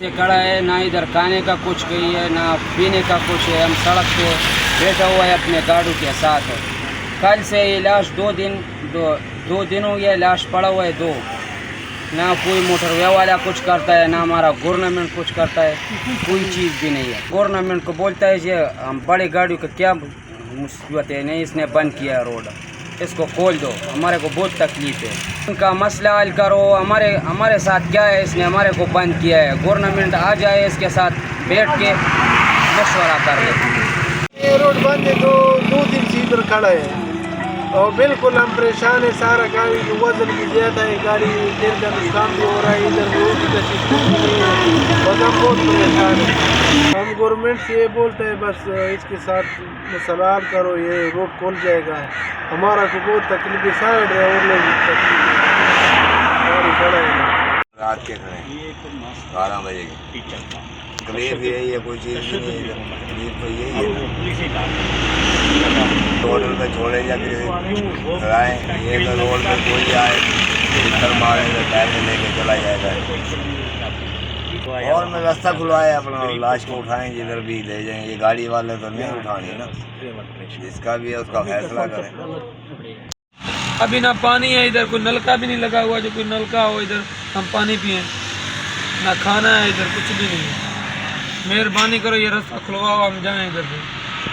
से खड़ा है, ना इधर खाने का कुछ कहीं है, ना पीने का कुछ है। हम सड़क पे बैठा हुआ है अपने गाड़ू के साथ। कल से ये लाश दो दिन हो गया, लाश पड़ा हुआ है दो। ना कोई मोटरवे वाला कुछ करता है, ना हमारा गवर्नमेंट कुछ करता है, कोई चीज़ भी नहीं है। गवर्नमेंट को बोलता है कि हम बड़े गाड़ियों का क्या मुसीबत है, नहीं इसने बंद किया है रोड, इसको खोल दो, हमारे को बहुत तकलीफ है, उनका मसला हल करो। हमारे साथ क्या है, इसने हमारे को बंद किया है। गवर्नमेंट आ जाए, इसके साथ बैठ के मशवरा कर ले। ये रोड बंद है, दो दिन से इधर खड़ा है और बिल्कुल हम परेशान है। सारा गाड़ी की वजन भी ज़्यादा है, गाड़ी देर का नुकसान भी हो रहा है, इधर रोड का सिस्टम नहीं है, बस हम बहुत परेशान है। हम गवर्नमेंट से ये बोलते हैं बस इसके साथ मसला हल करो, ये रोड खुल जाएगा। हमारा तो बहुत तकलीफ है, सारे ड्राइवर लोग तकलीफ गाड़ी खड़ा है। रात के खड़े 12 बजे के तकलीफ यही है, कोई चीज़ नहीं है। तकलीफ तो यही है ना, रोड पे छोड़े या फिर आए, ये तो रोड पे कोई आए इधर मारे तो टायर में लेके चला जाएगा। और मैं रास्ता खुलवाया अपना, लाश को उठाएं जिधर भी ले जाएं। ये गाड़ी वाले तो नहीं उठाने ना, जिसका भी है उसका फैसला करें। अभी ना पानी है इधर, कोई नलका भी नहीं लगा हुआ जो कोई नलका हो इधर हम पानी पिए, ना खाना है इधर, कुछ भी नहीं है। मेहरबानी करो ये रास्ता खुलवाओ, हम जाएं इधर से।